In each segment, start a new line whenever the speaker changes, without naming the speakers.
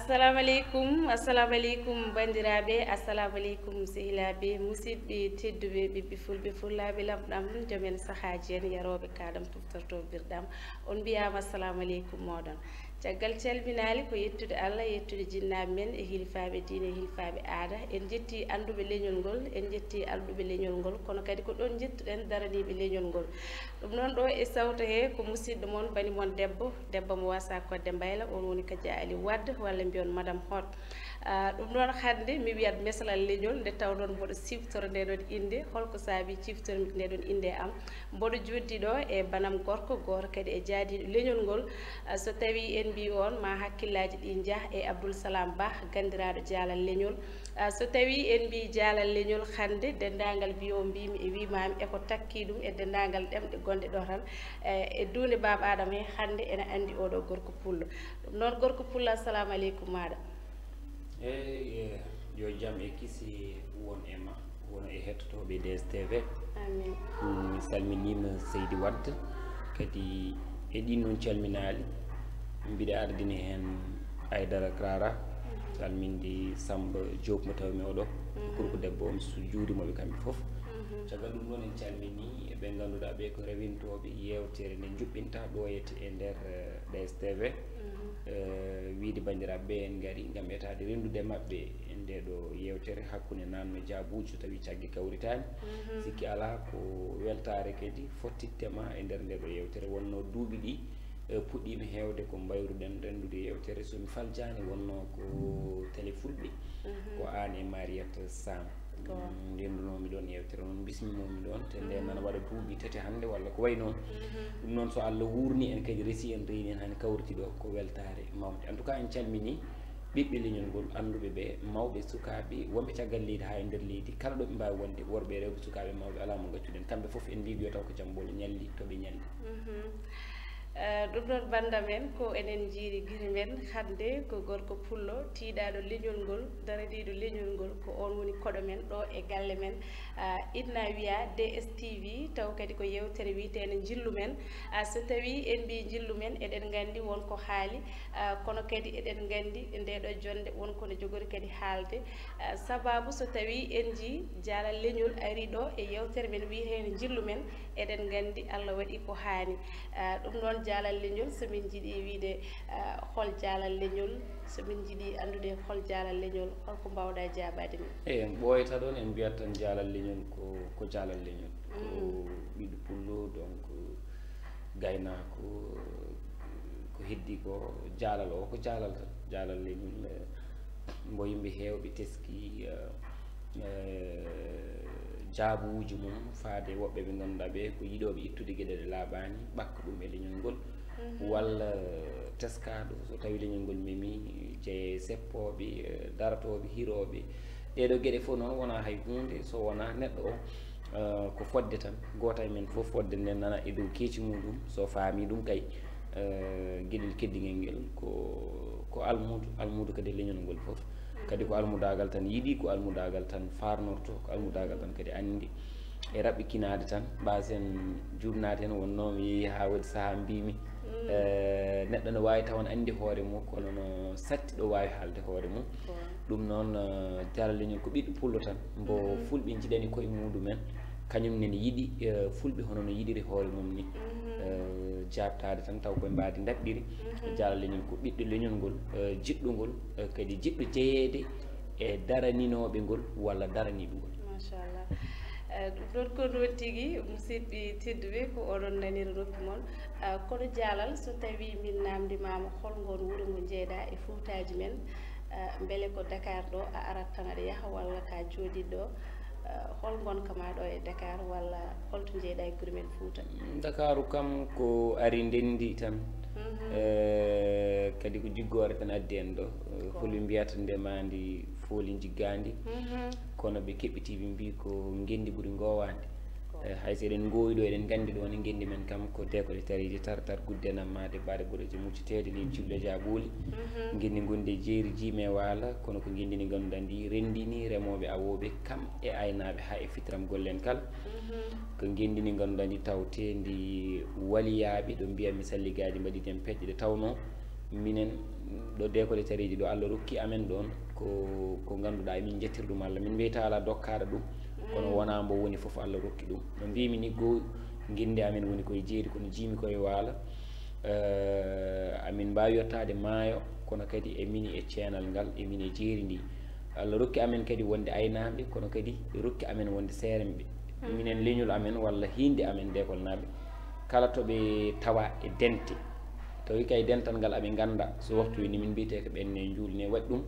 assalamu aleykum bandiraɓe, assalamu aleykum sehilaɓe, musidɓe tedduɓe, ɓiɓɓe fulɓe fullaɓe lamɗam joomen sahaji en yaroɓe kaɗam toftorto birɗam on mbiyama assalamu aleykum moɗon. Caggal calminali ko yettude Allah, yettude jinnaɓe men e hilifaɓe diine e hilifaɓe aada. En jetti anduɓe leñol ngol, en jetti alɗuɓe leñol ngol, kono kadi ko ɗon jettuɗen daraniɓe leñol ngol. Ɗum noon ɗo e sawto he ko musidɗo moon bani moon debbo mo wasa kodde mbayla, on woni Kadia Ali Wade walla mbiyon madame Hot. Ɗum noon hande mi wiyat mesalal leñol nde taw noon mboɗo siftora ndeɗon inde, holko saabi ciftormi ndeɗon inde am. Mboɗo joddi ɗo e banam gorko, goto kadi e jaadiɗo leñol ngol. So tawi en mbi on ma hakkillaji ɗi jah e Abdoul Salam Ba, gandiraɗo jaalal leñol. So tawi en mbi jaalal leñol hande dendagal mbiyo mbimi e wimami eko takki ɗum e dendagal ɗemɗe gonɗe ɗo tan e dunde baba Adama he hande ene andi oɗo gorko pullo. Ɗum noon gorko pullo, assalamu aleykum maɗa.
Eyyi yo jaam e kisi won e ma won e hettotoɓe DSTV.
Amin.
Mi salminima Seydi Wade kadi e ɗin noon calminali mbiɗa ardini hen Aydara Clara salminde Samba Diop mo tawmi oɗo gorko debbo mi juurimoɓe kamɓe foof. Caggal ɗum noon en calmini ɓe ganduɗa ɓe ko rewintoɓe yewtere nde juɓɓinta ɗoyete e nder DSTV. Wiide bandiraɓe ɓe en gari gam etade rendude mabɓe e nde ɗo yewtere hakkude nanno jaabuji so tawi caggue kawritani. Sikki ala ko weltare kadi fottittema e nder nde ɗo yewtere, wonno duuɓi ɗi puɗɗima hewde ko mbayruɗen rendude yewtere. Somi faljani wonno ko télé fulɓe ko an e Mariétou Sam ndendunomi ɗon yewtere noon, bismimomi ɗon te nde nana waɗa duuɓi tati hande walla ko way noon. Ɗum noon so Allah wurni en kadi resi en reyni en hani kawriti ɗo ko weltare mawde. En tout cas en calmini ɓiɓɓe leñol ngol, anduɓe ɓe, mawɓe sukaɓe, wonɓe caggal leydi ha e nder leydi, kala ɗo ɓe mbawi wonde, worɓe rewɓe sukaɓe mawɓe, ala mo gaccuɗen, kamɓe foof en mbiɓe yo taw ko jambolo ñalli toɓe ñalli.
Ɗum ɗon bandam en ko enen jiiri guiri men hande ko gorko pullo tiiɗaɗo leñol ngol, daraniɗo leñol ngol, ko on woni koɗo men ɗo e galle men. Inna wiya DSTV taw kadi ko yewtere witene jillu men. So tawi en mbi jillu men eɗen gandi wonko haali, kono kadi eɗen gandi ndeɗo jonde wonko ne jogori kadi haalde. Sababu so tawi en ji jaalal leñol ari ɗo e yewtere men witene jillu men, eɗen gandi Allah waɗi ko haani. Ɗum noon jaalal leñol, somin jiiɗi wiide hol jaalal leñol, somin jiiɗi andude hol jaalal leñol, holko mbawɗa jaabade men?
Eyi en ɓooyata ɗon en mbiyat tan jaalal leñol ko jaalal leñol ko ɓiɗɗo pullo, donc gaynako ko heddi ko jaalal o ko jaalal tan jaalal leñol. Mbo yimɓe hewɓe teski jaabuji mum faade woɓɓe ɓe ganduɗa ɓe ko yiɗoɓe ittude gueɗe ɗe laaɓani ɓakka ɗum e leñol ngol, walla teskaɗo so tawi leñol ngol memi jeeye seppoɓe, daratoɓe, hiroɓe. Ɗeɗo gueɗe fof noon wona hay hunde so wona neɗɗo o ko fodde tan, goto e men fof fodde nden nana e dow keeci muɗum, so faami ɗum kay gueɗel keddigel ngel ko almudo kadi leñol ngol fof kadi ko almudagal tan yiiɗi, ko almudagal tan farnorto, ko almudagal tan kadi andi e raɓɓikinade tan mbasen jurnade hen. Wonno mi yeehi ha waɗi saaha mbimi neɗɗo ne wawi taw ne andi hoore mum kono no satti ɗo wawi haalde hoore mum. Ɗum noon jaalal leñol ko ɓiɗɗo pullo tan mbo fulɓe jiɗani koye muɗumen, kañum nene yiɗi fulɓe hono no yiɗiri hoore mum ni jabtade tan taw koye mbadi daɓɓiri. Jaalal leñol ko ɓiɗɗo leñol ngol jiɗɗo ngol kadi jiɗɗo jeeyede e daraninoɓe ngol walla daraniɓe ngol.
Machallah. Ɗum ɗon ko noon tigui musidɓe tedduɓe ko oɗon nanira noppi moon. Kono jaalal so tawi min namdimama holngon wuuro ngo jeeɗa e Fuutaji men, beele ko Dakar ɗo a arat tan aɗa yaaha walla ka jooɗiɗo ɗo, hol gonkama ɗo e Dakar walla holto jeeɗa e guure men Fouta?
Dakaru kam ko ari ndendi tan kadi ko jiggore tan addi en ɗo holi mbiyata ndemandi fooli jiggandi kono ɓe keɓɓitiɓe mbi ko gendi ɓuuri ngowande. hay so eɗen goowi ɗo eɗen gandi ɗo ne gendi men kam ko dekole tariji tartar gudde nammade baɗe guureje muccitede ni culle jaɓuli gendi gonde jeeri jiime waala kono ko gendi ndi ganduɗa ndi rendini remoɓe awoɓe kam e aynaɓe ha e fitram gollen kala ko gendi ndi ganduɗa ndi tawte ndi waliyaɓe ɗo mbiya mi salligaji mbaɗi den peƴƴe ɗe tawno minen ɗo décolé tariji ɗo Allah rokki amen ɗon ko ganduɗa emin jettir ɗum Allah min wiyata ala dokkaɗo ɗum kono wona mbo woni foof Allah rokki ɗum no mbimi ni goo guinde amen woni koye jeeri kono jiimi koye waala amin mbawi yettade maayo kono kadi emini e ceenal ngal emin e jeeri ndi Allah rokki amen kadi wonde aynaɓe kono kadi rokki amen wonde seeremɓe minen leñol amen walla hinde amen décole naɓe kala toɓe tawa e dente tawi kay dental ngal aɓe ganda so waktu ni min mbiyete ko ɓenne juulne waɗi ɗum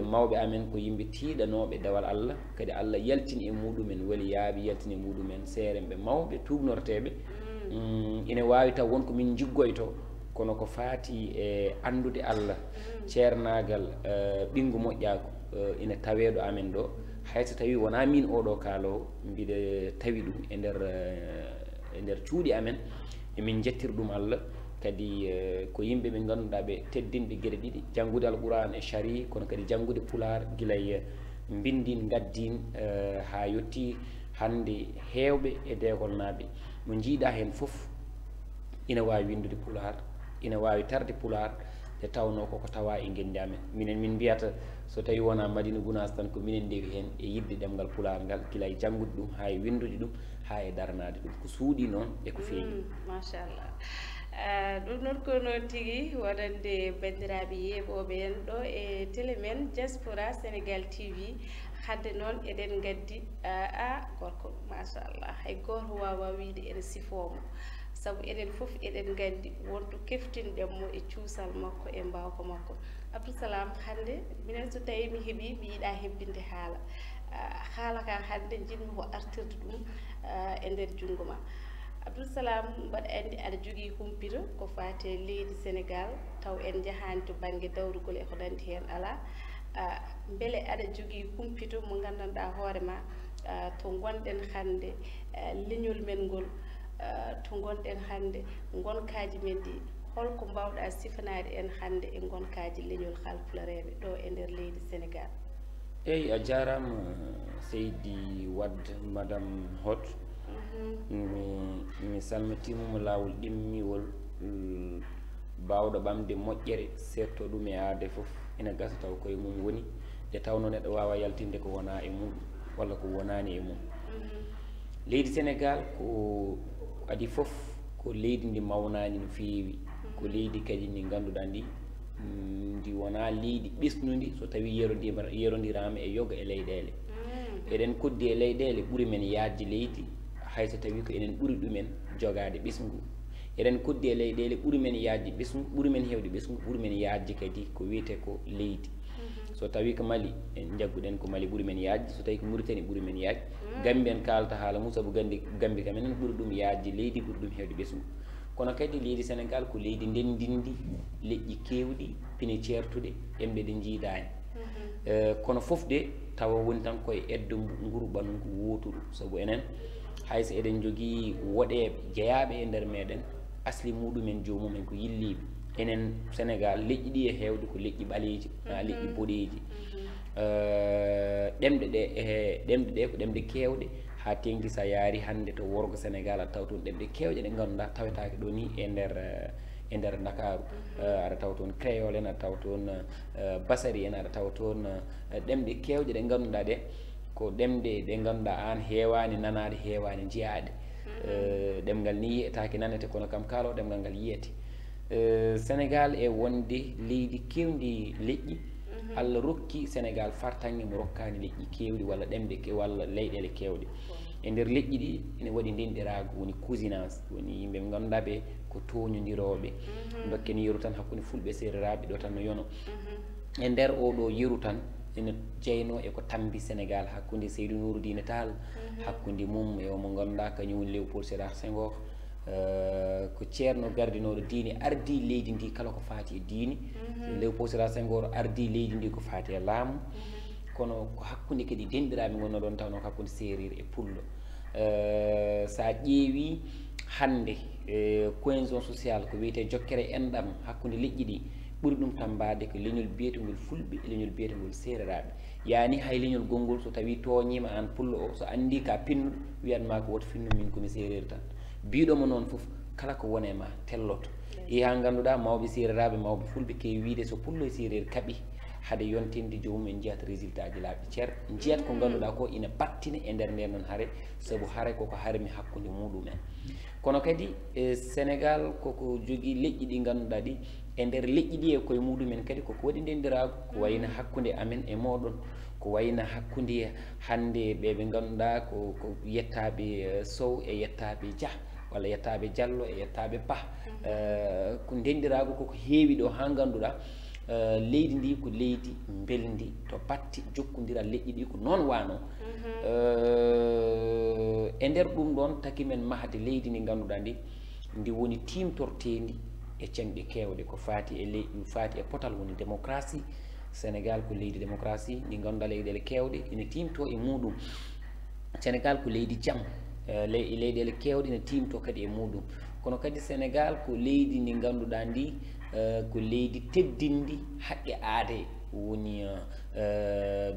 mawɓe amen ko yimɓe tiiɗanoɓe dawal Allah kadi Allah yaltini e muɗumen weli yaaɓi yaltini e muɗumen seeremɓe mawɓe tuubnorteɓe ina wawi taw wonko min jiggoyto kono ko faati e andude Allah ceernagal ɓingu moƴƴako ina taweɗo amen ɗo hayso tawi wona min oɗo kaalowo mbiɗa tawi ɗum e nder cuuɗi amen emin jettir ɗum Allah kadi ko yimɓe ɓe ganduɗa ɓe teddinɓe gueɗe ɗiɗi janggude alquran e shari kono kadi janggude pular guilay bindin gaddin ha yetti hande hewɓe e décole naɓe mo jiiɗa hen foof ina wawi windude pular ina wawi tarde pular te tawno koko tawa e guendi amen minen min mbiyata so tawi wona Madina Gounass tan ko minen ndewi hen e yidde ɗemgal pular ngal guilay janggude ɗum ha e windude ɗum ha e darnade ɗum ko suuɗi noon e ko feewi
machallah ɗum noon ko noon tigui wonande bandiraɓe yeeɓoɓe en ɗo e télé men Diaspora Sénégal TV hadde noon eɗen gaddi gorko machallah hay goto wawa wiide ene sifomo saabu eɗen foof eɗen gandi wonto keftinɗenmo e cuusal makko e mbawka makko Abdousalam hande minen so tawi mi heeɓi mi yiiɗa hebbinde haala ka hande jinmi ko artirde ɗum e nder junggo ma Abdousalam mbaɗa andi aɗa jogui humpito ko fate leydi Sénégal taw en jahani to banggue dawrugol e ko nandi hen ala beele aɗa jogui humpito mo gandanɗa hoorema to gonɗen hande leñol men ngol to gonɗen hande gonkaji men ɗi holko mbawɗa sifanade en hande e gonkaji leñol halpulareɓe ɗo e nder leydi Sénégal
eyyi a jarama Seydi Wade madame Hott mi salmitimomo lawol ɗimmiwol bawɗo ɓamde moƴƴere setto ɗum e aade foof ina gasa taw koye mum woni nde tawno neɗɗo wawa yaltinde ko wona e mum walla ko wonani e mum leydi Sénégal ko adi foof ko leydi ndi mawnani no feewi ko leydi kadi ndi ganduɗa ndi wona leydi ɓesnudi so tawi yerodirama e yoga e leyɗele eɗen koddi e leyɗele ɓuuri men yajde leydi hayso tawi ko enen ɓuuri ɗumen jogade ɓesngu eɗen koddi e leyɗele ɓuuri men yajde ɓesngu ɓuuri men hewde ɓesngu ɓuuri men yajde kadi ko wiyete ko leydi so tawi ko Mali en jagguɗen ko Mali ɓuuri men yajde so tawi ko Mauritanie ɓuuri men yajde Gambie en kalata haala mum saabu Gambie kam enen ɓuuri ɗum yajde leydi ɓuuri ɗum hewde ɓesngu kono kadi leydi Sénégal ko leydi ndendindi leƴƴi kewɗi pine ceertuɗe ɗemɗe ɗe jiidani kono foof de tawa woni tan koye eddo nguru ɓalngu woturu saabu enen hayso eɗen jogui woɗeɓe jeeyaɓe e nder meɗen asli muɗumen jomumen ko yilliɓe enen Sénégal leƴƴi ɗi e hewde ko leƴƴi ɓaleji ha leƴƴi boɗeji ɗemɗe ɗe ko ɗemɗe kewɗe ha tengti sa yaari hande to worgo Sénégal aɗa taw toon ɗemɗe kewɗe ɗe ganduɗa tawetake ɗo ni e nder Dakaru aɗa taw toon créole en aɗa taw toon basari en aɗa taw toon ɗemɗe kewɗe ɗe ganduɗa ɗe ko ɗemɗe ɗe ganduɗa an heewani nanade heewani jeyade ɗemgal ni yiyetake nanete kono kam kaalo ɗemgal ngal yiyete Sénégal e wonde leydi kewndi leƴƴi Allah rokki Sénégal fartange mo rokkani leƴƴi kewɗi walla ɗemɗe walla leyɗele kewɗe e nder leƴƴi ɗi ene waɗi ndenɗirago woni cousinage woni yimɓe ɓe ganduɗa ɓe ko toñodiroɓe dokken yeru tan hakkude fulɓe sereraɓe ɗo tan no yono e nder oɗo yeru tan ene jeyno eko tambi Sénégal hakkude Seydou Nourou Dine Tall hakkude mum e omo ganduɗa kañum woni Léopold Sédar Senghor ko ceerno gardinoɗo diine ardi leydi ndi kala ko faati e diine Léopold Sédar Senghor ardi leydi ndi ko faati e laamu kono ko hakkude kadi denɗiraɓe gonno ɗon tawno ko hakkude séréer e pullo sa ƴeewi hande cohésion sociale ko wiyete jokkere enɗam hakkude leƴƴi ɗi ɓuri ɗum tambade ko leñol biyetengol fulɓe e leñol biyetengol sereraɓe yani hay leñol gongol so tawi toñima an pullo o so andi ka pinnuɗo wiyatma ko woto finnu min komi séréer tan biɗomo noon foof kala ko wone ma telloto ha ganduɗa mawɓe séreraɓe mawɓe fulɓe kewi wiide so pullo e séréer kaaɓi haade yontinde jomum en jiyat résultat ji laaɓi ceer jiyat ko ganduɗa ko ina battina e nder nden noon haare saabu haare koko harmi hakkude muɗumen kono kadi Sénégal koko jogui leƴƴi ɗi ganduɗa ɗi e nder leƴƴi ɗi e koye muɗumen kadi koko waɗi ndendirago ko wayno hakkude amen e moɗon ko wayno hakkude hande ɓeɓe ganduɗa ko yettaɓe Sow e yettaɓe Dia walla yettaɓe Diallo e yettaɓe Ba ko ndendirago koko heewi ɗo ha ganduɗa leydi ndi ko leydi beldi to batti jokkodiral leƴƴi ɗi ko noon wano e nder ɗum ɗon taki men mahde leydi ndi ganduɗa ndi woni timtortendi e cemɗe kewɗe ko fati e leydi fati e potal woni démocratie Sénégal ko leydi démocratie ndi ganduɗa leyɗele kewɗe ina timto e muɗum Sénégal ko leydi jaam leyɗele kewɗe ina timto kadi e muɗum kono kadi Sénégal ko leydi ndi ganduɗa ndi ko leydi teddindi haqqe aade woni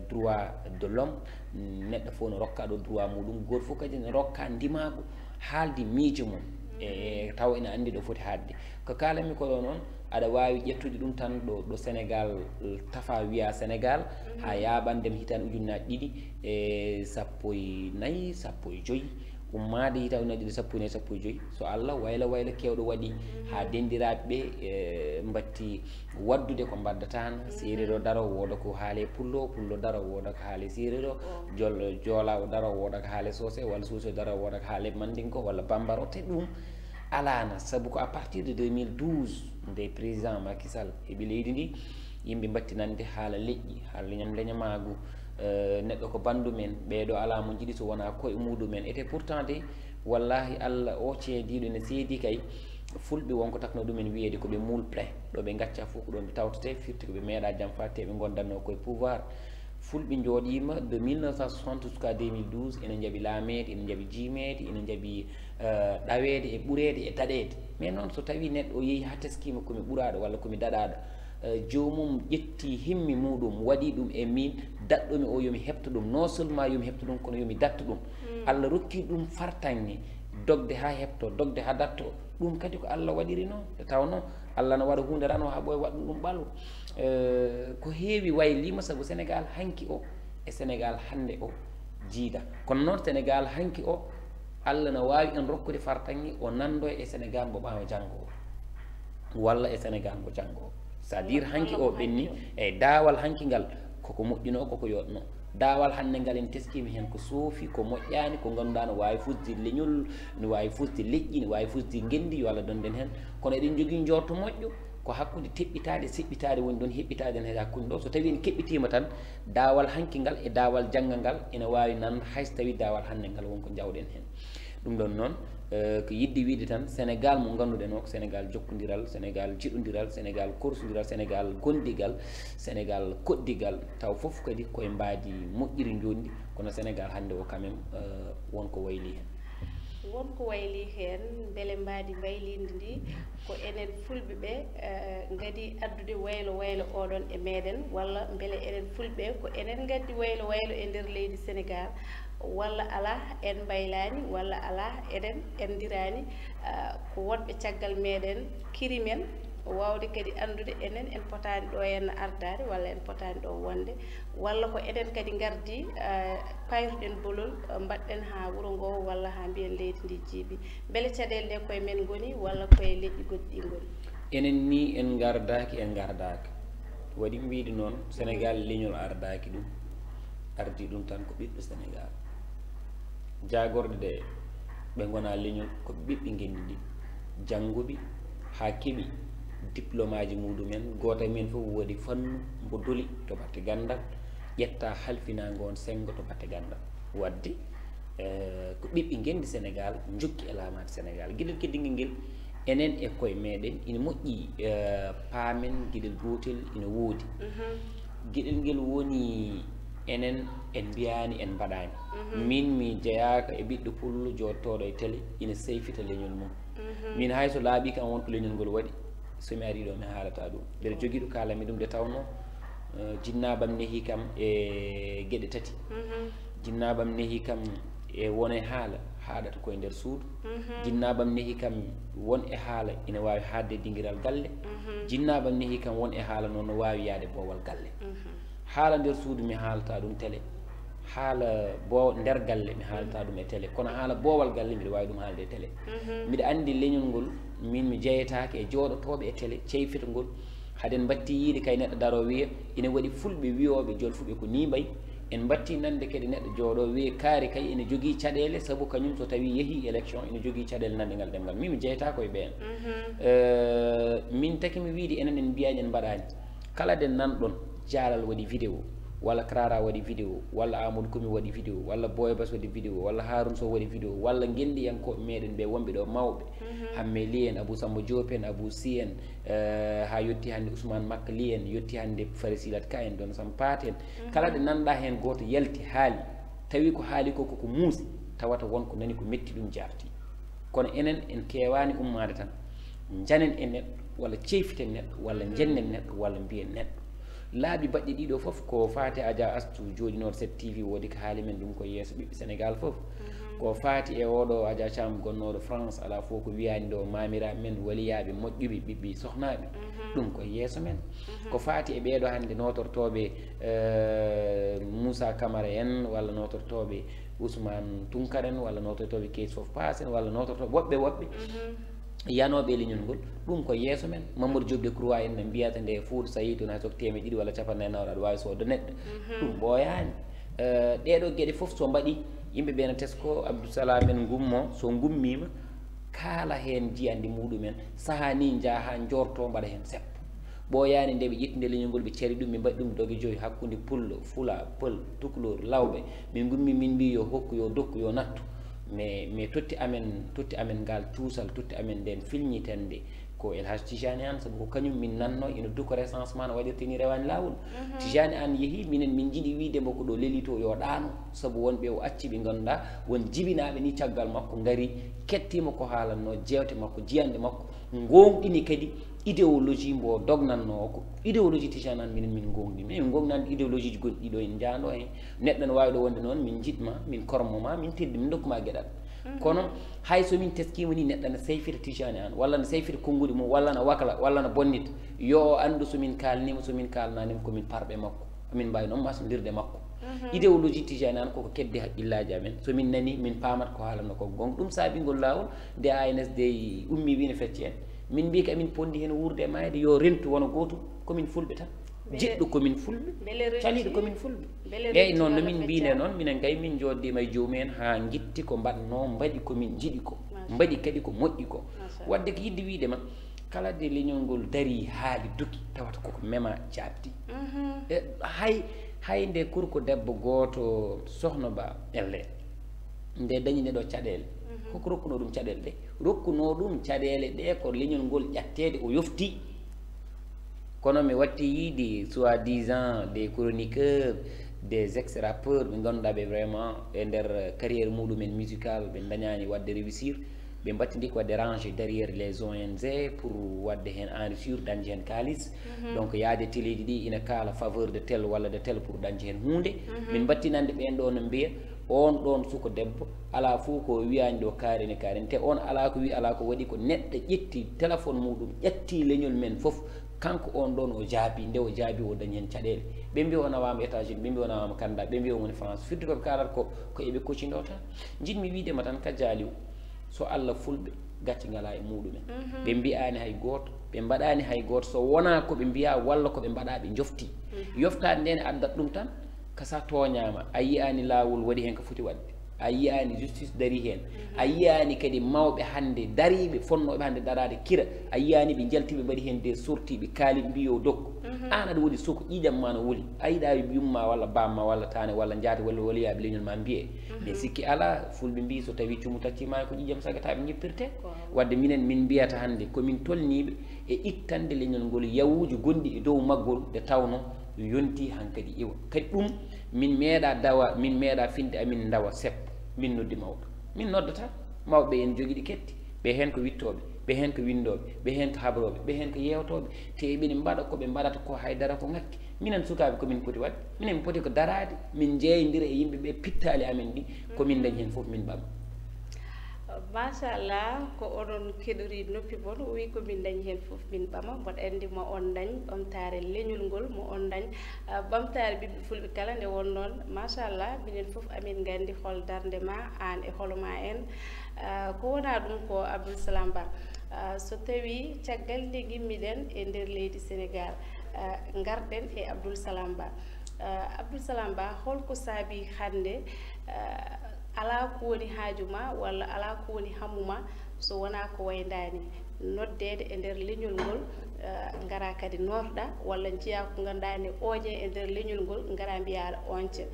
droit de l'homme neɗɗo fof no rokka ɗo droit muɗum goto fof kadi ne rokka ndimago haalde miijo mum e taw ina andi ɗo foti haadde ko kalanmi ko ɗo noon aɗa wawi ƴettude ɗum tan ɗo Sénégal tafa wiya Sénégal ha yaɓandem hitande ujunnaje ɗiɗi e 14 15 ummade hita ujunaje ɗiɗi 14 15 so Allah wayla kewɗo waɗi ha dendiraɓeɓe mbatti waddude ko baddatano séréer o daro wooda ko haale pullo daro wooda ko haale séréer o joola o daro wooda ko haale soose walla soose o daro wooda ko haale mandinko walla bambara o te ɗum alana saabu ko à partir de 2012 nde président Macky Sall heeɓi leydi ndi yimɓe battinande haala leƴƴi haala leñamagu neɗɗo ko bandu men ɓeɗo ala mo jiiɗi so wona koye muɗumen ete pourtant de wallahi Allah o ceediɗo ne seedi kay fulɓe wonko takno ɗumen wiyede koɓe moule plein ɗo ɓe gacca fof ko ɗon ɓe tawtate firti koɓe meeɗa jaam fatte ɓe gondanno koye pouvoir fulɓe jooɗima de 1960 jusqu'à 2012 ene jaaɓi laamede ene jaaɓi jiimede ene jaaɓi ɗawede e ɓuurede e daɗede mais noon so tawi neɗɗo o yeehi ha teskima komi ɓuuraɗo walla komi daɗaɗo jomum ƴetti himmi muɗum waɗi ɗum e min daɗɗomi o yomi heɓta ɗum non seulement yomi heɓta ɗum kono yomi datta ɗum Allah rokki ɗum fartange dogde ha heɓto dogde ha datto ɗum kadi ko Allah waɗiri noon nde tawno Allah no waɗa hunde rano ha ɓoye waɗa ɗum ɓaalo ko heewi waylima saabu Sénégal hanki o e Sénégal hande o jiida kono noon Sénégal hanki o Allah no wawi en rokkude fartange o nando e Sénégal mo ɓawa janggo o walla e Sénégal mo janggo o c'est à dire hanki o ɓenni eyyi daawal hanki ngal koko moƴƴino koko yotno daawal hande ngal en teskima hen ko soofi ko moƴƴani ko ganduɗa no wawi fusde leñol no wawi fusde leƴƴi no wawi fusde gendi yo Allah donden hen kono eɗen jogui jorto moƴƴo ko hakkude teɓɓitade seɓɓitade woni ɗon heɓɓitade hen hakkude ɗo so tawi en keɓɓitima tan daawal hanki ngal e daawal janggal ngal ene wawi nan hayso tawi daawal hande ngal wonko jawɗen hen ɗum ɗon noon ko yidde wiide tan Sénégal mo ganduɗen o ko Sénégal jokkodiral Sénégal jiɗodiral Sénégal korsodiral Sénégal gondigal Sénégal koɗdigal taw foof kadi koye mbadi moƴƴiri jondi kono Sénégal hande o quand même wonko wayli hen
wonko wayli hen beele mbadi waylide ndi ko enen fulɓe ɓe gadi addude waylo oɗon e meɗen walla beele enen fulɓe ko enen gaddi waylo e nder leydi Sénégal walla ala en baylani walla ala eɗen endirani ko wonɓe caggal meɗen kiri men wawde kadi andude enen en potani ɗo henna ardade walla en potani ɗo wonde walla ko enen kadi gardi payruɗen bolol mbaɗɗen ha wuuro ngo walla ha mbiyen leydi ndi jiiɓi beele caɗele ɗe koye men goni walla koye leƴƴi goɗɗi goni
enen ni en gardaki waɗi mbiɗi noon Sénégal leñol ardaki ɗum ardi ɗum tan ko ɓiɓɓe Sénégal jagorɗe ɗe ɓe gona leñol ko ɓiɓɓe gendi ɗi jangguɓe ha keeɓi diplôme aji muɗumen goto e men fof woodi fannu mbo doli to batte gandal ƴetta halfinago on sengo to batte gandal wadde ko ɓiɓɓe gendi Sénégal jokki e lamade Sénégal gueɗel keddiguel nguel enen e koye meɗen ina moƴƴi paamen gueɗel gotel ina woodi gueɗel nguel woni enen en mbiyani en mbaɗani min mi jeeyaka e ɓiɗɗo pullo jottoɗo e télé ina seyfita leñol mum min hayso laaɓi kam wonko leñol ngol waɗi somi ari ɗo mi haalata ɗum mbeɗa joguiɗo kalami ɗum de tawno jinnabam neehi kam e gueɗe tati jinnabam neehi kam e wone haala haɗata koye nder suudu jinnaɓam nehi kam won e haala ina wawi haadde dinguiral galle jinnaɓam nehi kam won e haala noon no wawi yaade boowal galle haala nder suudu mi haalata ɗum télé haala nder galle mi haalata ɗum e télé kono haala boowal galle mbiɗa wawi ɗum haalde e télé mbiɗa andi leñol ngol min mi jeyetake e jooɗotoɓe e télé ceyfita ngol haɗen batti yiide kay neɗɗo daro wiya ina waɗi fulɓe wiyoɓe jolfuɓe ko ni mbayi en batti nande kadi neɗɗo jooɗo wiya kaari kay ene jogui caɗele saabu kañum so tawi yeehi élection ene jogui caɗele nandegal ɗemgal min mi jeyata koye ɓeen min taki mi wiide enen en mbiyaji en mbaɗani kala den nanɗon jaalal waɗi vidéo walla Clara waɗi vidéo walla Amadou Komi waɗi vidéo walla Boy Bas waɗi vidéo walla Haroun Sow waɗi vidéo walla gendiyankoɓe meɗen ɓe wonɓe ɗo mawɓe Hamme Ly en Abou Samba Diop en Abou Sy en ha yetti hannde Ousmane Makka Ly en yetti hannde Farisilat Ka en Don Sam Pat en kala ɗe nanɗa hen goto yalti haali tawi ko haali ko koko muusi tawata wonko nani ko metti ɗum jarti kono enen en kewani ummade tan janen e neɗɗo walla ceyfiten neɗɗo walla jennen neɗɗo walla mbiyen neɗɗo laabi baɗɗi ɗiɗo fof ko faati Adja Astou jooɗinoɗo 7TV woodi ko haali men ɗum koye yeeso ɓiɓɓe Sénégal fof ko faati e oɗo Adja Thiam gonnoɗo France ala fof ko wiyani ɗo mamiraɓe men waliyaɓe moƴƴuɓe ɓiɓɓe sohnaɓe ɗum koye yeeso men ko faati e ɓeeɗo hannde notortoɓe Moussa Camara en walla notortoɓe Ousmane Tounkara en walla notortoɓe Keyti Fof Pass en walla notortoɓe woɓɓe yanoɓe leñol ngol ɗum ko yeeso men Mamadou Diop Decroix en ne mbiyata nde Fouta so tawi tona sok teme ɗiɗi walla capannayyi nawɗo aɗa wawi sodde neɗɗo ɗum ɓooyani ɗeɗo gueɗe foof so mbaɗi yimɓeɓe ne tesko Abdoussalam en gummo so gummima kaala hen jiyande muɗumen saaha ni jaaha jorto mbaɗa hen seppo ɓooyani nde ɓe ƴettinde leñol ngol ɓe cari ɗum ɓe mbaɗi ɗum dogue joyi hakkude pullo fula pël tukulor lawɓe min gummi min mbi yo hokku yo dokku yo nattu mais totti amen ngal cuusal totti amen nden filñitende ko El Hadj Tijani An sabu ko kañum min nanno ina duko recensement no waɗirte ni rewani lawol Tijani An yeehi minen min jiiɗi wiidemo ko ɗo lelito yo ɗaano sabu wonɓe o acci ɓe ganduɗa won jibinaɓe ni caggal makko gaari kettima ko haalanno jewte makko jiyande makko gonɗini kadi idéologie mbo dognanno ko idéologie Tijani An minen min gonɗi min gonɗinande idéologie ji gonɗi ɗo en jaano hen neɗɗo ne wawi ɗo wonde noon min jiɗma min kormoma min teddi min dokkuma gueɗal kono hay somin teskima ni neɗɗo ne seyfita Tijani An walla ne seyfita konngudi mum walla ne wakla walla ne bonnita yo andu somin kalnima somin kalnanima komin parɓe makko amin mbawi noon masnodirde makko idéologie Tijani An koko kedde haqqillaji amen somin nani min pamat ko haalanno ko gonga ɗum saabingol lawol nde ANSD ummi wino fecce en min mbi ko amin pondi hen wurde e mayde yo rentu wona gotum komin fulɓe tan jiɗɗo komin fulɓe caliɗo komin fulɓe eyyi noon no min mbine noon minen kay min joddima e jomumen ha guitti ko mbaɗno mbaɗi komin jiiɗi ko mbaɗi kadi ko moƴƴi ko wadde ko yidde wiidema kala de leñol ngol daari haali duki tawata koko mema jabdi hay nde kurko debbo goto Sohna Ba elle nde dañi nde ɗo caɗele koko rokkuno ɗum caɗele ɗe rokkuno ɗum caɗele ɗe ko leñol ngol ƴattede o yofti kono mi watti yiide soi-disant des chroniqueurs des ex rappeurs ɓe ganduɗa ɓe vraiment e nder carrière muɗumen musical ɓe dañani wadde réussir ɓe battidi ko wadde rangé derrière les ONG pour wadde hen enrichir dañde hen kalis donc yaade téléji ɗi ina kaala faveur de tel walla de tel pour dañde hen hunde min battinande ɓen ɗo no mbiya on ɗon suko debbo ala fo ko wiyani ɗo kaarine kaarine te on ala ko wi ala ko waɗi ko neɗɗo ƴetti téléphone muɗum ƴetti leñol men foof kanko on ɗon o jaabi nde o jaabi o dañi hen caɗele ɓe mbi o nawama États-Unis ɓe mbi o nawama Canada ɓe mbi o woni France firti koɓe kalata ko eɓe koccido tan jinmi wiidema tan ka jaaliw so Allah fulɓe gacce ngala e muɗumen ɓe mbiyani hay goto ɓe mbaɗani hay goto so wona koɓe mbiya walla koɓe mbaɗa ɓe jofti yoftade nde ne addat ɗum tan kasa toñama a yiyani lawol waɗi hen ko foti wadde a yiyani justice dari hen a yiyani kadi mawɓe hande dariɓe fonnoɓe hande darade kira a yiyani ɓe jaltiɓe mbaɗi hen des sorties ɓe kaali mbiyo dokku an aɗa woodi soko ƴiƴam ma no woli a yiɗa yumma walla bamma walla tane walla jaati walla waliyaɓe leñol ma mbiye ɓe sikki ala fulɓe mbi so tawi cumu taccima ko ƴiƴam sagataɓe ñippirte wadde minen min mbiyata hande komin tolniɓe e ittande leñol ngol yawuji gonɗi e dow maggol nde tawno yonti hankkadi iwa kadi ɗum min meeɗa dawa min meeɗa finde amin dawa seppo min noddi mawɗo min noddata mawɓe en joguiɗi ketti ɓe hen ko wittoɓe ɓe hen ko windoɓe ɓe hen ko habroɓe ɓe hen ko yewtoɓe te eɓene mbaɗa koɓe mbaɗata ko haydara ko ngakki minen sukaɓe komin poti wadde minen poti ko darade min jeeyodira e yimɓeɓe pittali amen ɗi komin dañi hen foof min ɓama
machallah ko oɗon keɗori noppi bon o wi komin dañi hen foof min ɓama mboɗa andi mo on dañ ɓamtare leñol ngol mo on dañ ɓamtare ɓiɓɓe fulɓe kala nde won noon machallah minen foof amin gandi hol darde ma an e holma en ko wona ɗum ko Abdoulsalam Ba so tawi caggal nde gimmiɗen e nder leydi Sénégal garɗen e Abdoulsalam Ba Abdoulsalam Ba holko saabi hande ala ko woni haaju ma walla ala ko woni hammuma so wona ko waydani noddede e nder leñol ngol ngara kadi norɗa walla jiya ko ganduɗa ne ooƴe e nder leñol ngol ngara mbiya aɗa onca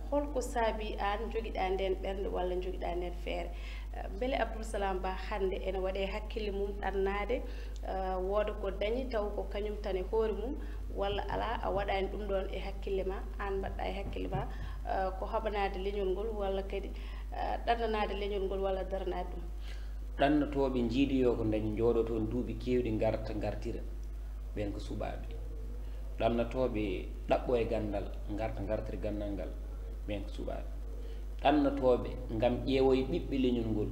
holko saabi an joguiɗa nden ɓernde walla joguiɗa nden feere beele Abdoulsalam Ba hande ene waɗe hakkille mum ɗannade wooda ko dañi taw ko kañum tan e hoore mum walla ala a waɗani ɗum ɗon e hakkille ma an mbaɗɗa e hakkille ma ko haɓanade leñol ngol walla kadi ɗannanade leñol ngol walla daranade ɗum
ɗannotoɓe jiiɗoyo ko dañi jooɗo toon duuɓi kewɗi gartira ɓen ko suɓaɓe ɗannotoɓe ɗaɓɓo e gandal gartira gandal ngal ɓen ko suɓaɓe ɗannotoɓe gam ƴeewoye ɓiɓɓe leñol ngol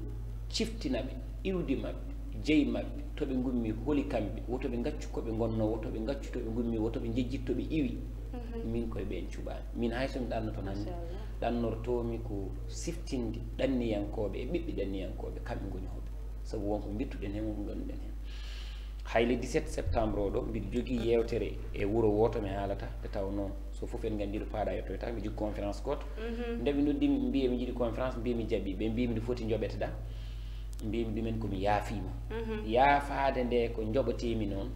ciftinaɓe iwdi mabɓe jeeyi mabɓe toɓe gummi holi kamɓe wotoɓe gaccu koɓe gonno wotoɓe gaccu toɓe gummi wotoɓe jejjittoɓe iwi min koye ɓen cuɓami min hay somi ɗannoto nande ɗannortomi ko siftinde ɗanniyankoɓe e ɓiɓɓe ɗanniyankoɓe kamɓe goni hoɓe saabu wonko bittuɗen hen wonko ganduɗen hen hayle 17 septembre oɗo mbiɗa jogui yewtere e wuuro woto mi haalata nde tawno so foof en gandi ɗo paaɗa yettoyta mi jogui conférence goto ndeɓe noddimi mbiya mi jiiɗi conférence mbimi jaaɓi ɓe mbimi nde foti joɓeteɗa mbimi ɗumen komi yaafima yaafade nde ko joɓotimi noon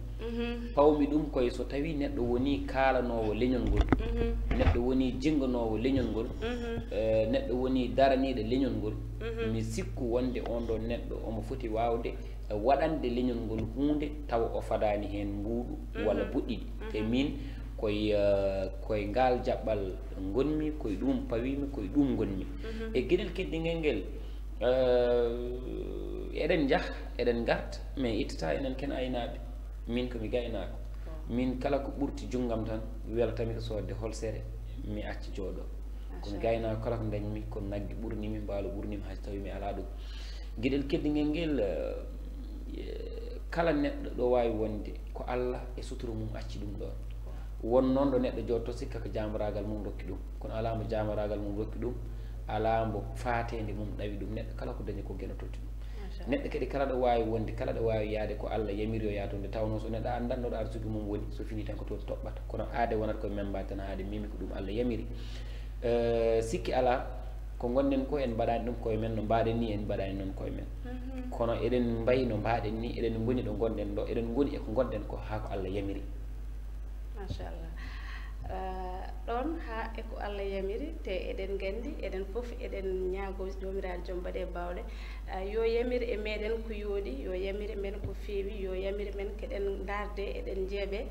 pawmi ɗum koye so tawi neɗɗo woni kaalanowo leñol ngol neɗɗo woni jingganowo leñol ngol neɗɗo woni daraniɗo leñol ngol mi sikku wonde on ɗo neɗɗo omo foti wawde waɗande leñol ngol hunde tawa o fadani hen mbuuɗu walla boɗɗiɗi te min koye ngal jaɓɓal gonmi koye ɗum pawimi koye ɗum gonmi e gueɗel keddigel ngel eɗen jah eɗen garta mais ittata enen ken aynaɓe min komi gaynako min kala ko ɓurti junggam tan welatami ko sodde holsere mi acci jooɗo komi gaynako kala ko dañmi ko naggue ɓurnimi mbaalo ɓurnimi hay so tawi mi ala ɗum gueɗel keddigel ngel kala neɗɗo ɗo wawi wonde ko Allah e suturu mum acci ɗum ɗon won noon ɗo neɗɗo jotto sikka ko jamaragal mum rokki ɗum kono ala mo jamaragal mum rokki ɗum ala mbo faatede mum ɗawi ɗum neɗɗo kala ko dañi ko guenototi ɗum neɗɗo kadi kala ɗo wawi wonde kala ɗo wawi yaade ko Allah yamiri o yatonde tawno so neɗɗo andannoɗo arsugue mum woni so fini tan ko toon toɓɓata kono aade wonata koye memba tan haade mimi ko ɗum Allah yamiri sikki ala ko gonɗen ko en mbaɗani ɗum koye men no mbaɗen ni en mbaɗani noon koye men kono eɗen mbayi no mbaɗen ni eɗen goni ɗo gonɗen ɗo eɗen goni eko gonɗen ko ha ko Allah yamiri
machallah ɗon ha eko Allah yamiri te eɗen gandi eɗen foof eɗen ñaago jomiraɗo joom mbaɗe bawɗe yo yamir e meɗen ko yooɗi yo yamir men ko feewi yo yamir men keɗen darde eɗen jeeɓe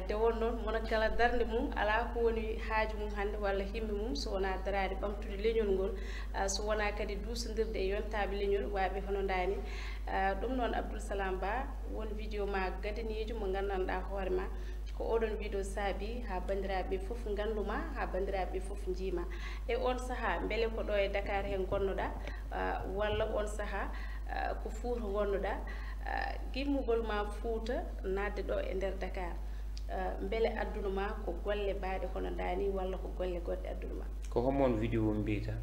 nde won noon mono kala darde mum ala ko woni haaju mum hannde walla himɓe mum so wona darade ɓamtude leñol ngol so wona kadi duusodirde e yontaɓe leñol waɓe hono dani ɗum noon Abdoulsalam Ba won vidéo ma gadanijo mo gandanɗa hoore ma ko oɗon vidéo saabi ha bandiraɓe foof ganduma ha bandiraɓe foof jiima e on saaha beele ko ɗo e Dakar hen gonnoɗa walla on saaha ko Fouta gonnoɗa gimmugol ma Fouta nadde ɗo e nder Dakar beele adduna ma ko golle baɗe hono dani walla ko golle goɗɗe adduna ma
ko homon vidéo mbiyata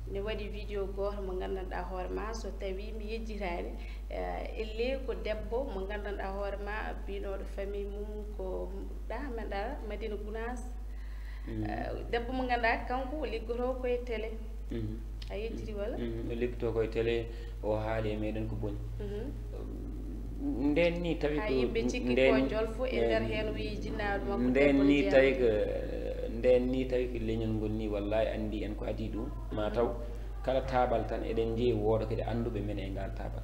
ne waɗi vidéo goto mo gandanɗa hoore ma so tawi mi yejjitani elle ko debbo mo gandanɗa hoore ma binoɗo famille mum ko meɗa Madina Gounass debbo mo ganduɗa kanko liggoto koye télé a yejjiti walla
liggoto koye télé o haali e meɗen ko boni nden ni tawi ko
yimɓe cikki ko jolfo e nder hen wi jinnaɗo makko
nden ni tawi ko nden ni tawi ko leñol ngol ni wallahi andi en ko adi ɗum ma taw kala taabal tan eɗen jeeyi wooda kadi anduɓe men e ngal taabal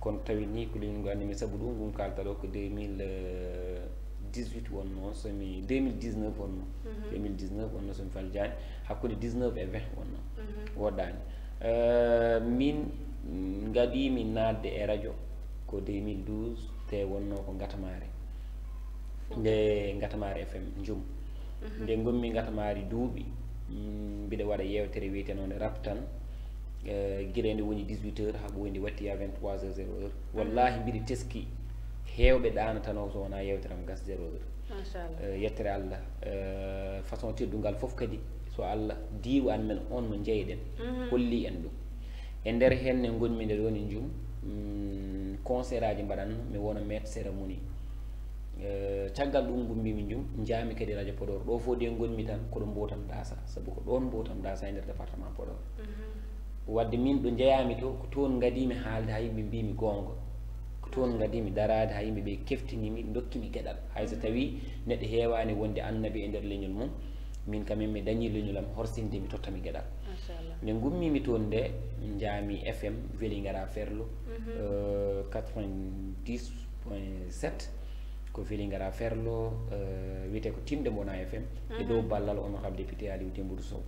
kono tawi ni ko leñol ngol andimi saabu ɗum ɗum kalta ɗo ko 2018 wonno somi 2019 wonno 2019 wonno somi faljani hakkude 19 e 20 wonno woddani min gaɗimi nadde e radio ko 2012 te wonno ko Gatamare nde Gatamare FM Njum nde gommi Gatamari duuɓi mbiɗa waɗa yewtere wiyetenode Rap Tan guila nde woni 18 h ha ɓoyndi watti ya 23 h 00 wallahi mbiɗi teski heewɓe ɗanatano so wona yewteram gas 0 h
machallah
yettere Allah façon teddungal fof kadi so Allah diwan men on mo jeyɗen holli en ɗum e nder henne gonmi nde woni jum concert aji mbaɗanno mi wona maître cérémonie caggal ɗum gumbimi jum jaami kadi radio Podor ɗo fof de gonmi tan koɗo mbotam dasa sabu ko ɗon mbotam dasa e nder département Podor wadde min ɗo jeeyami to ko toon gadimi haalde ha yimɓe mbimi gonga ko toon gadimi darade ha yimɓe ɓe keftinimi dokkimi gueɗal hayso tawi neɗɗo heewani wonde annabi e nder leñol mum min kamen mi dañi leñol am horsinde mi tottami gueɗal nde gummimi toon nde jaami FM Vélingara Ferlo 90.7 ko Vélingara Ferlo wiyete ko Timde Bona FM e dow ballal honorable député Aliou Dembourou Sow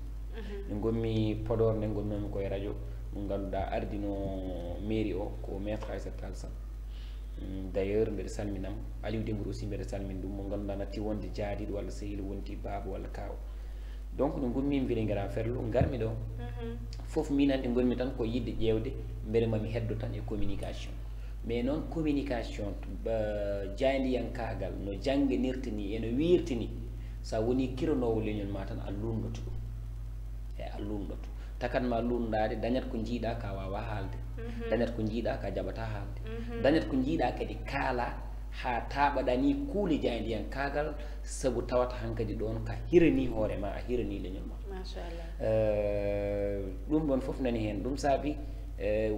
nde gommi Podor nde gonnomi koye radio mo ganduɗa ardino mairie o ko maître Aissata Tall Sall d' ailleurs mbeɗa salminam Aliou Dembourou aussi mbeɗa salmin ɗum mo ganduɗa natti wonde jaadiɗo walla sehilu wonti baaba walla kaw donc nde gummimi Vélingara Ferlo garmi ɗo fof min hande gonmi tan ko yidde ƴewde mbele mami heddo tan e communication mais noon communication jayndiyankagal no jangguinirta ni eno wirta ni sa woni kiranowo leñol ma tan a lumɗoto ɗum e a lumɗoto takatma lumɗade dañat ko jiiɗa ka wawa haalde dañat ko jiiɗa ka jaɓata haalde dañat ko jiiɗa kadi kaala ha taɓaɗa ni kuule jayndiyankagal saabu tawata hankadi ɗon ka hirani hoore ma a hirani leñol ma
machallah
ɗum ɗon foof nani hen ɗum saabi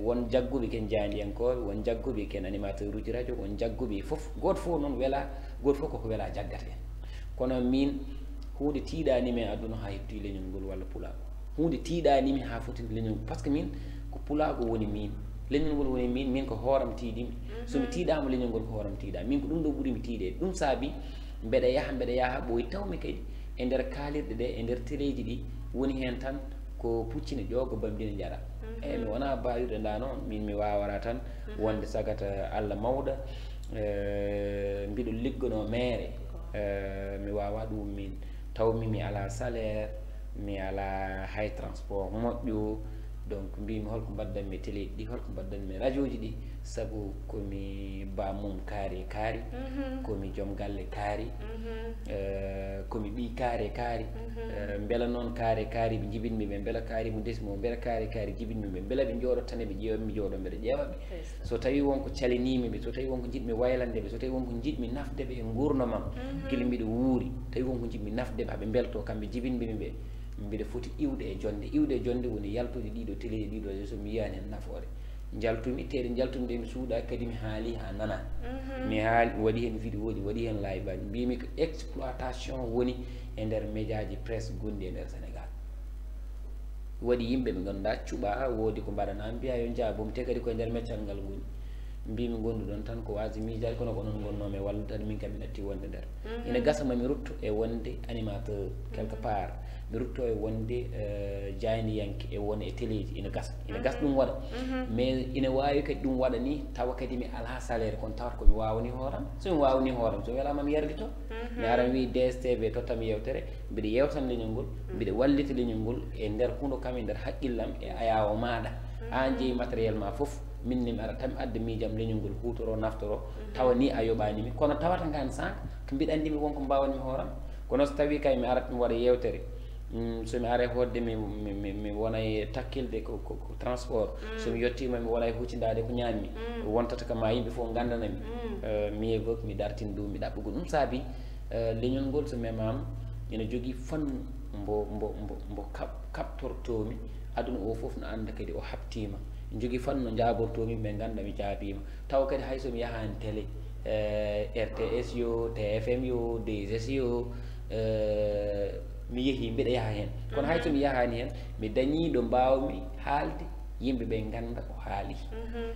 won jagguɓe ken jayndiyankoɓe won jagguɓe ken animateur uji radio won jagguɓe foof goto fof noon wela goto fof koko wela jaggata en kono min hunde tiiɗanimi e aduna ha hettoyi leñol ngol walla pulago hunde tiiɗanimi ha fotinde leñol par ce que min ko pulago woni min leñol ngol woni min ko hooram tiiɗimi somi tiiɗama leñol ngol ko hooram tiiɗa min ko ɗum ɗo ɓuurimi tiiɗede ɗum saabi mbeɗa yaha ɓoyi tawmi kadi e nder kaalirɗe ɗe e nder téléji ɗi woni hen tan ko puccine ƴoogo bambina jara eyyi mi wona mbawiɗo nda noon min mi wawara tan wonde sagata Allah mawɗa mbiɗo liggono maire mi wawa ɗum min tawmi mi ala salaire mi ala hay transport moƴƴo donc mbimi holko mbaddanmi télé ɗi holko mbaddanmi radio ji ɗi saabu komi bamum kaari komi joom galle kaari komi ɓi kaari beela noon kaari ɓe jibinmi ɓe beela kaari mo desmi o beela kaari jibinmi ɓe beela ɓe jooɗot tan eɓe ƴeewami jooɗo mbeɗa ƴeewaɓe so tawi wonko calinimiɓe so tawi wonko jiɗmi waylandeɓe so tawi wonko jiɗmi nafdeɓe e gurdamam guila mbiɗa wuuri tawi wonko jiɗmi nafdeɓe haɓe belto kamɓe jibinɓemi ɓe mbiɗa foti iwde e jonde woni yaltude ɗiɗo téléji ɗiɗo so mi yiyani hen nafoore jaltumi ittede jaltumi ɗe mi suuɗa kadi mi haali ha nana mi haali waɗi hen vidéo ji waɗi hen live aji mbimi ko exploitation woni e nder média ji presse gonɗi e nder Sénégal waɗi yimɓe ɓe ganduɗa cuuɓa woodi ko mbaɗana mbiya yo jaabum te kadi koye nder meccal ngal woni mbimi gonduɗon tan ko wasi miijade kono ko onon gonnomi e wallude min kam mi natti wonde nder ina gasama mi rutto e wonde animateur quelque part mi rutto e wonde jayniyanke e wona e téléji ina gasa ɗum waɗa mais ina wawi kadi ɗum waɗa ni tawa kadi mi ala salaire kono tawata komi wawni hooram somi wawni hooram so welama mi yardito mi aran wi DSTV tottami yewtere mbiɗa yewtan leñol ngol mbiɗa wallita leñol ngol e nder huuɗo kam e nder haqqillam e ayawo maɗa an jeeyi matériel ma foof minne mi ara tan mi adda miijam leñol ngol hutoro naftoro tawa ni a yoɓanimi kono tawata ngani sanka ko mbiɗa andimi wonko mbawanmi hooram kono so tawi kay mi arat mi waɗa yewtere somi ara hodde mi wona e takkilde ko transport somi yettima mi wona e huccindade ko ñammi wontata kam ma yimɓe fof gandanami mieux vaut mi dartin ɗum mi ɗaɓɓugo ɗum saabi leñol ngol so memama ina jogui fannu mbo kaɓtortomi aduna o foof no anda kadi o habtima jogui fanno jabortomi ɓe ganda mi jaabima taw kadi hay somi yahani télé RTS yo TFM yo DGS yo mi yeehi mbiɗa yaha hen kono hay somi yahani hen mi dañi ɗo mbawmi haalde yimɓeɓe ganda ko haali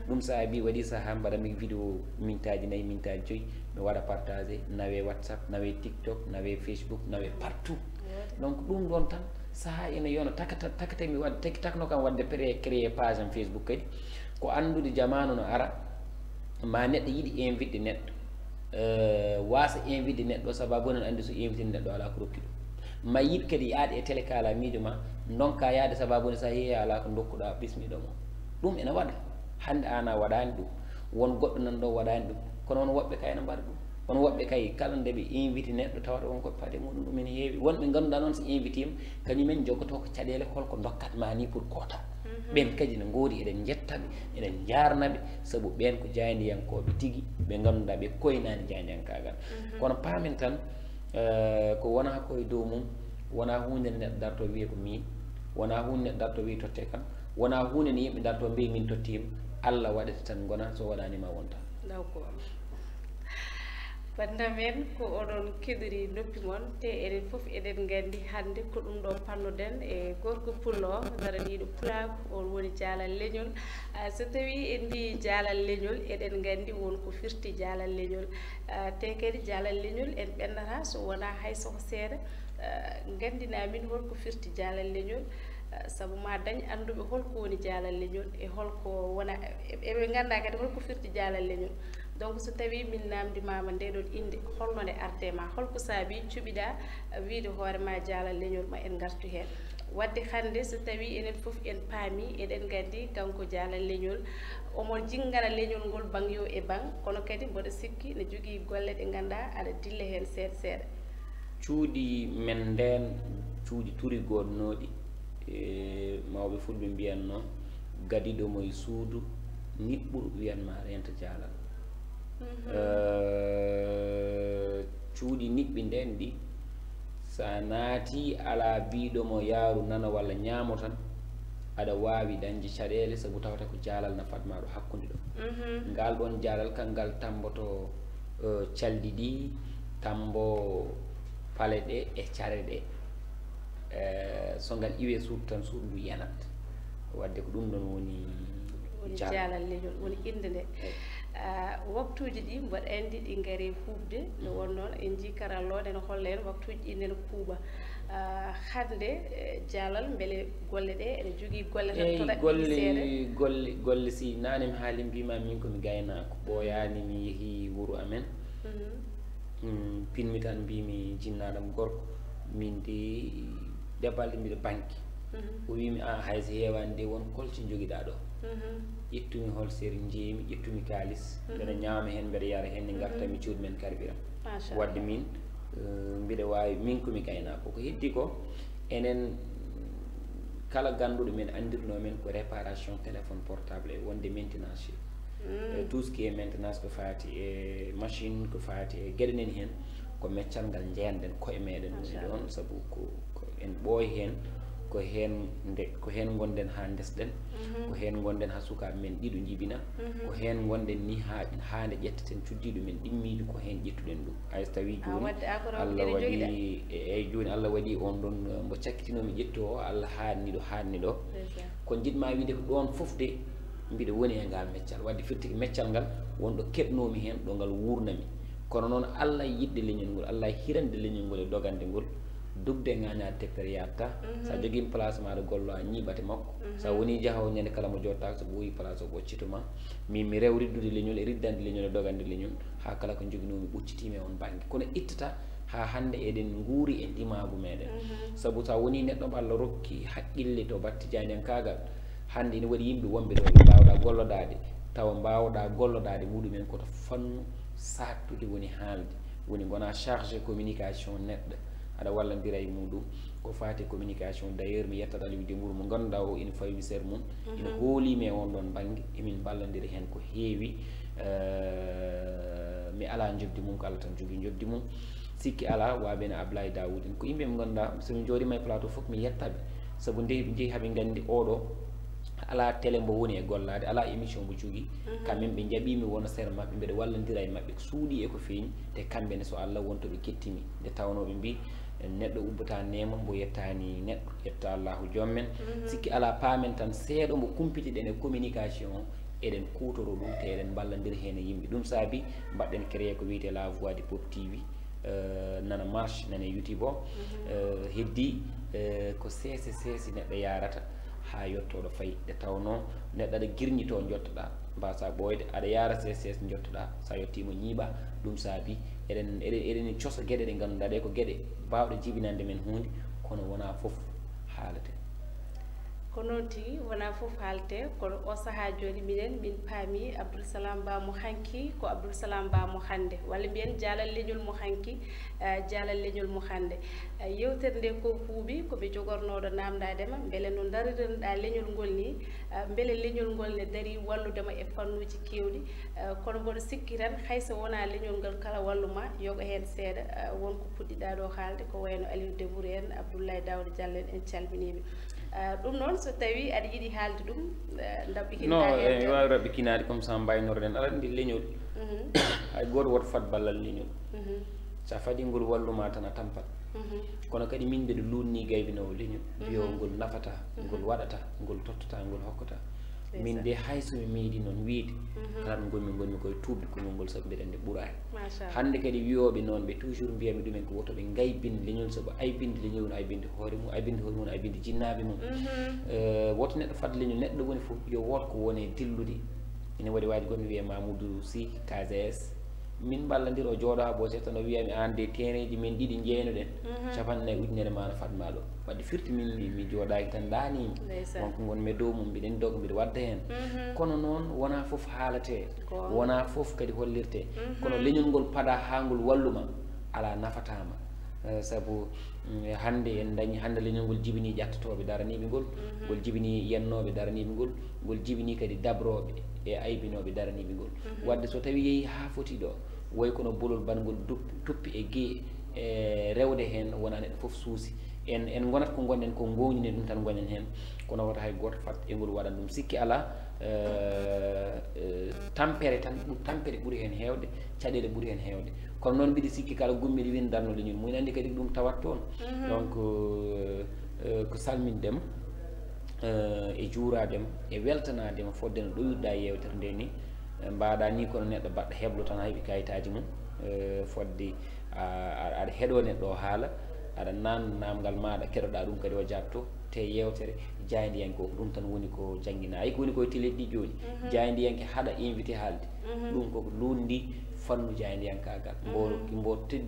ɗum saabi waɗi saaha mbaɗami vidéo mintaji 4 mintaji 5 mi waɗa partagé nawe WhatsApp nawe TikTok nawe Facebook nawe partout donc ɗum ɗon tan saaha ina yona takata mi wadde takno kam wadde créé page am Facebook kadi ko andude jamanu no ara ma neɗɗo yiiɗi invité neɗɗo wasa invité neɗɗo sababu non andi so invité neɗɗo ala ko rokki ɗum ma yiɗ kadi yaade e télé kala miijo ma donka yaade sababude sa heewi ala ko dokkuɗa bismiɗo mo ɗum ene waɗa hande ana waɗani ɗum won goɗɗo nan ɗo waɗani ɗum kono won woɓɓe kay ne mbaɗa ɗum won woɓɓe kay kala nde ɓe invité neɗɗo tawata won koɓe paade muɗum ɗum ene heewi wonɓe ngannduɗa noon so invité ma kañumen joggoto ko caɗele holko dokkatma ni pour koota ɓen kadi ne goori eɗen jettaɓe eɗen jarnaɓe saabu ɓen ko jaydiyankoɓe tigui ɓe ngannduɗa ɓe koynani jaydiyankagal kono paamen tan ko wona koye dow mum wona hunde nde neɗɗo darto wiye ko min wona hunde neɗɗo darto wiye totte kam wona hunde nde yimɓe darto mbiyi min tottima Allah waɗete tan gona so waɗanima wonta
d'accord bandamen ko oɗon keɗori noppi moon te eɗen foof eɗen gandi hande ko ɗum ɗo pannoɗen e gorko pullo daraniɗo pulaako on woni jaalal leñol so tawi en mbi jaalal leñol eɗen gandi wonko firti jaalal leñol te kadi jaalal leñol en ɓendata so wona hay soko seeɗa gandinamin holko firti jaalal leñol sabu ma dañ anduɓe holko woni jaalal leñol e holko wona eɓe ganda kadi holko firti jaalal leñol donc so tawi min namdimama ndeɗon inde holno nde arde ma holko saabi cuɓiɗa wiide hoorema jaalal leñol ma en gartu hen wadde hande so tawi enen foof en paami eɗen gandi kanko jaalal leñol omo jinggana leñol ngol bangyo e bang kono kadi mboɗo sikki ne jogui golle ɗe ganda aɗa dilla hen seeɗa seeɗa
cuuɗi men nden cuuɗi turi gonnoɗi mawɓe fulɓe mbiyanno gadiɗomo e suudu niɓɓuru wiyanma renta jaalal cuuɗi niɓɓi nden ɗi sa naati ala biɗomo yaaru nana walla ñaamo tan aɗa wawi dañde caɗele sabu tawata ko jaalal nafatma ɗo hakkude ɗo ngal ɗon jaalal kangal tamboto calɗi ɗi tambo pale ɗe e care ɗe so ngal iwe suudu tan suudu ndu yanat wadde ko ɗum ɗon woni
jaalal leñol woni inde nde waktuji ɗi mbaɗa andi ɗi gaari huɓde nde wonnoon en jii karallode ne holla en waktuji ɗi nene kuuɓa hande jaalal beele golle ɗe ene jogui golle tan toɗaɗɗi
golle si nane mi haali mbima min komi gaynako ɓooyani mi yeehi wuuro amen pinmi tan mbimi jinnaɗam gorko min de debalde mbiɗo banque o wimi a hayso heewani de won kolci joguiɗa ɗo ƴettumi hol séri jeeyimi ƴettumi kalis mbeɗa ñaama hen mbeɗa yara hen ne gartami cuuɗi men carburant wadde min mbiɗa wawi min komi gaynako ko heddi ko enen kala ganduɗo men andirno men ko réparation téléphone portable e wonde maintenance tout ce qui est maintenance ko fati e machine ko fati e gueɗe nen hen ko meccal ngal jeenɗen koye meɗen woni ɗon saabu ko en ɓooy hen ko hen gonɗen ha desɗen ko hen gonɗen ha sukaɓe men ɗiɗo jibina ko hen gonɗen ni ha nde ƴetteten cuddiɗo men ɗimmiɗo ko hen ƴettuɗen ɗum hayso tawi joni Allah waɗi eyyi joni Allah waɗi on ɗon mbo cakkitinomi ƴettu o Allah haanni ɗo ko jiɗma wiide ko ɗon foof de mbiɗa woni e ngal meccal wadde firtiki meccal ngal wonɗo keɓnomi hen ɗo ngal wurnami kono noon Allah yiɗde leñol ngol Allah hirande leñol ngol e dogande ngol dugde ngañade teppere yatta sa jogui place maɗa gollo a ñiɓate makko sa woni jaahawo ñande kala mo jottaka so ɓooyi place o ɓoccituma min mi rew riddude leñol e riddande leñol e dogande leñol ha kala ko joguinomi ɓoccitimi e on banggue kono ittata ha hande eɗen guuri e ndimagu meɗen saabu sa woni neɗɗo Allah rokki haqqille to batte jaydiyankagal hande ene waɗi yimɓe wonɓe ɗo ɓe mbawɗa gollodade tawa mbawɗa gollodade muɗumen koto fannu sattude woni haalde woni gona chargé communication neɗɗo aɗa wallodira e muɗum ko fati communication d' ailleurs mi yettat Aliou Dembourou mo ganduɗa o ina fawi misére mum ina hoolimi e on ɗon banggue emin ballodira hen ko heewi mi ala jobdi mum ko Allah tan jogui jobdi mum sikki ala waɓene Ablaye Dawoud en ko yimɓe mo ganduɗa somi jooɗima e plateau foof mi yettaɓe saabu jeeyi haaɓe gandi oɗo ala télé mbo woni e gollade ala émission mbo jogui kamɓe ɓe jaaɓimi wona sére mabɓe mbeɗa wallodira e mabɓe ko suuɗi e ko feeñi te kamɓene so Allah wontoɓe kettimi nde tawnoɓe mbi neɗɗo ubbata nema mbo yettani neɗɗo yetta Allahu jommen sikki ala paamen tan seeɗo mbo kumpitiɗen e communication eɗen kutoro ɗum te eɗen ballodira hen e yimɓe ɗum saabi mbaɗɗen créé ko wiyete la voix du pop TV nana marche nana YouTube o heddi ko seese neɗɗo yarata ha yettoɗo fayi nde tawno neɗɗo aɗa girñito jottoɗa mbasa ɓoyde aɗa yara ccs jottoɗa sa yettimo ñiiɓa ɗum saabi eɗen cosa gueɗe ɗe ganduɗa ɗe ko gueɗe bawɗe jibinande men hunde kono wona foof haalate
ko noon tigi wona fof haalte kono o saaha joni minen min paami Abdoulsalam Ba mo hanki ko Abdoulsalam Ba mo hande walla mbiyen jaalal leñol mo hanki jaalal leñol mo hande yewtere nde ko huuɓi koɓe jogornoɗo namdadema beele no dariranoɗa leñol ngol ni beele leñol ngol ne daari walludema e fannuji kewɗi kono mboɗo sikki tan hayso wona leñol ngal kala walluma yoga hen seeɗa wonko puɗɗiɗa ɗo haalde ko wayno Aliou Dembourou en Abdoulaye Daouda Diallo en calminiɓe ɗum noon so tawi aɗa yiiɗi haalde ɗum
non mi wawi raɓɓikinade comme ça mbaynorɗen aɗa andi leñol hay goto woto fat ballal leñol sa faadi ngol walluma tan a tampat kono kadi min mbiɗa lunni gaybinowo leñol mbiyo ngol nafata ngol waɗata ngol tottata ngol hokkata min de hay somi meeɗi noon wiide kala ɗo gonmi koye tuubde konngol ngol sabu mbiɗa andi ɓuurani hande kadi wiyoɓe noon ɓe toujours mbiyami ɗumen ko woto ɓe gaybinde leñol saabu aybinde leñol no aybinde hoore mum aybinde hoore mum no aybinde jinnaɓe mum woto neɗɗo fadde leñol neɗɗo woni fof yo woto ko wone dillude ene waɗi waji gonmi wiye Mamoudou Sy KGS min ballodiro jooɗo ha ɓoose tan o wiyami an de terrain ji min ɗiɗi jeynoɗen capannayyi ujunere ma no fatma ɗo wadde firti min mi jooɗaki tan ɗanimi wonko gonmi dow mum mbiɗen doga mbiɗa wadda hen kono noon wona foof haalate wona foof kadi hollirte kono leñol ngol paɗa ha ngol walluma ala nafatama saabu hande en dañi hande leñol ngol jibini ƴattotoɓe daraniɓe ngol ngol jibini yennoɓe daraniɓe ngol ngol jibini kadi dabroɓe e aybinoɓe daraniɓe ngol wadde so tawi yeehi ha foti ɗo woy kono bolol bangol tuppi e guee e rewde hen wona neɗɗo foof suusi en gonat ko gonɗen ko gownine ɗum tan gonen hen kono wota hay goto fat e ngol waɗan ɗum sikki ala tampere tan tampere ɓuuri hen hewde caɗele ɓuuri hen hewde kono noon mbiɗa sikki kala gummiɗo win darno leñol mumen andi kadi ɗum tawat toon donc ko salmindema e juuradema e weltanadema fodde no ɗoyirɗa yewtere nde ni mbaɗa ni kono neɗɗo baɗɗo heblo tan heeɓi kayitaji mum fodde aɗa heeɗo neɗɗo o haala aɗa namdal maɗa keɗoɗa ɗum kadi o jabto te yewtere jaydiyanke o ɗum tan woni ko jangguina ayi ko woni koye teleɗɗi joni jaydiyanke haɗa invité haalde ɗum koko lundi fannu jaydiyankagal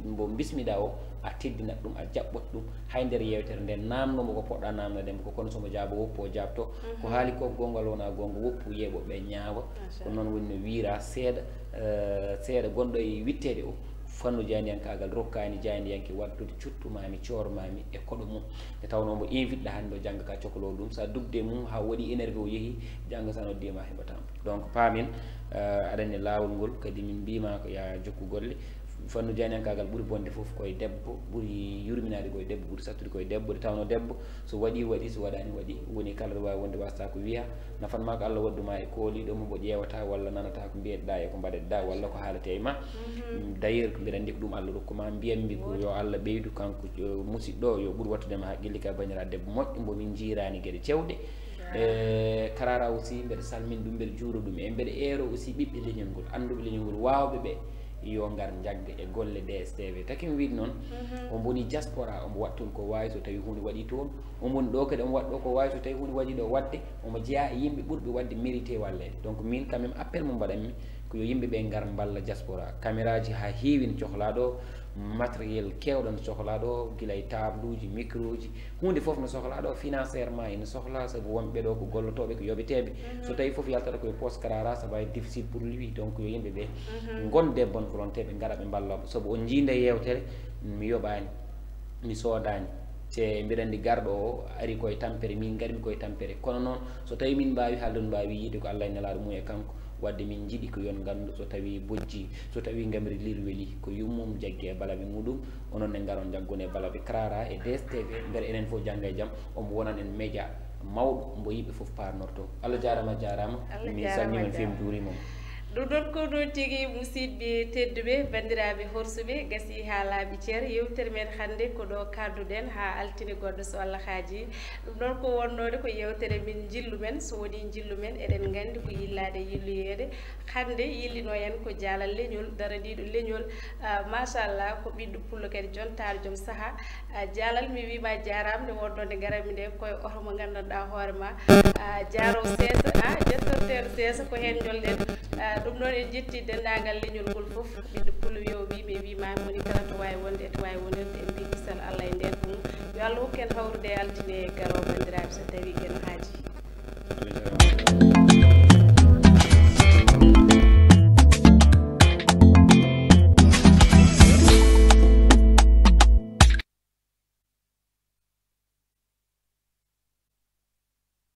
mbo bismiɗa o a teddinat ɗum a jaɓɓot ɗum hay nder yewtere nden namnomo ko poɗɗa namnodemo ko kono somo jaabo woppu o jabto ko haali ko gongal wona gonga woppu yeeɓoɓe ñaawa ko noon woni no wiira seeɗa gonɗo e wittede o fannu jaydiyankagal rokkani jaydiyanke waddude cuttumami cormami e koɗo mum e tawno mbo invite ɗa hande o jangga ka cohlo ɗum sa dugde mum ha waɗi énervé o yeehi jangga sa noddima heɓatama donc paamin aɗanne lawol ngol kadi min mbima ko ya jokku golle fannu jaydiyankagal ɓuuri bonde foof koye debbo ɓuuri yurminade koye debbo ɓuuri sattude koye debbo de tawno debbo so waɗi waɗi so waɗani waɗi woni kala ɗo wawi wonde wasta ko wiiya nafanma ko Allah wadduma e kooliɗo mo mbo ƴewata walla nanata ko mbiyeɗa e ko mbaɗeɗa walla ko haalate e ma d' ailleurs mbiɗa andi ko ɗum Allah rokkuma mbiyanmi ko yo Allah ɓeydu kanko musidɗo yo ɓuuri wattudema haqqille ka bañira debbo moƴƴo mbomin jiirani gueɗe cewɗe karara aussi mbeɗa salmini ɗum mbeɗa juuro ɗum e mbeɗa eero aussi ɓiɓɓe leñol ngol anduɓe leñol ngol wawɓe ɓe yo ngar jagga e golle DSTV taki mi wiide noon omo woni diaspora omo waɗa toon ko wawi so tawi hunde waɗi toon omo woni ɗo kadi omo waɗa ɗo ko wawi so tawi hunde waɗi ɗo wadde omo jeeya e yimɓe ɓurɓe wadde mérité wallede donc min quand même appel mo mbaɗanmi ko yo yimɓeɓe ngar balla diaspora caméra ji ha heewi ne cohla ɗo matériel kewɗo ne sohla ɗo guila e table uji micro ji hunde foof ne sohla ɗo financièrement ene sohla saabu wonɓe ɗo ko gollotoɓe ko yoɓeteɓe so tawi foof yaltata koye poste Karara ça va être difficile pour lui donc yo yimɓeɓe gonde bonne volonté ɓe gara ɓe balloɓe saabu on jiinde yewtere mi yoɓani mi soodani te mbiɗa andi garɗo o ari koye tampere min garmi koye tampere kono noon so tawi min mbawi haalde no mbawi yiide ko Allah e nelaɗo mum e kanko wadde min jiiɗi ko yon gandu so tawi bojji so tawi gamri lir weeli ko yummum jaggue e balaɓe muɗum onon ne garon jaggone e balaɓe Karara e DSTV beele enen foof jangga e jaam omo wonan en média mawɗo mbo yimɓe foof parnorto Allah jarama jarama min salmima fewi juurima
ɗum ɗon ko ɗon tigi musidɓe tedduɓe bandiraɓe horsuɓe gasi ha laaɓi ceer yewtere men hannde ko ɗo kadduɗen ha altine goɗɗo so Allah haaji ɗum ɗon ko wonnode ko yewtere min jillu men so woni jillu men eɗen gandi ko yillade yilloyede hannde yillino en ko jaalal leñol daraniɗo leñol machallah ko ɓiɗɗo pullo kadi jontaɗo joom saaha jaalal mi wima jarama nde wonnode garami nde koye oto mo gandanɗa hoorema jaro seesa jettorteɗo seesa ko hen jolɗen ɗum noon en jetti dendagal leñol ngol foof ɓiɗɗo pullo yo wimi wimami woni kala to wawi wonde to wawi wonirde en mbi kisal Allah e nden ɗum yo Allah hokku en hawrude e altine garo bandiraɓe so tawi ken haaji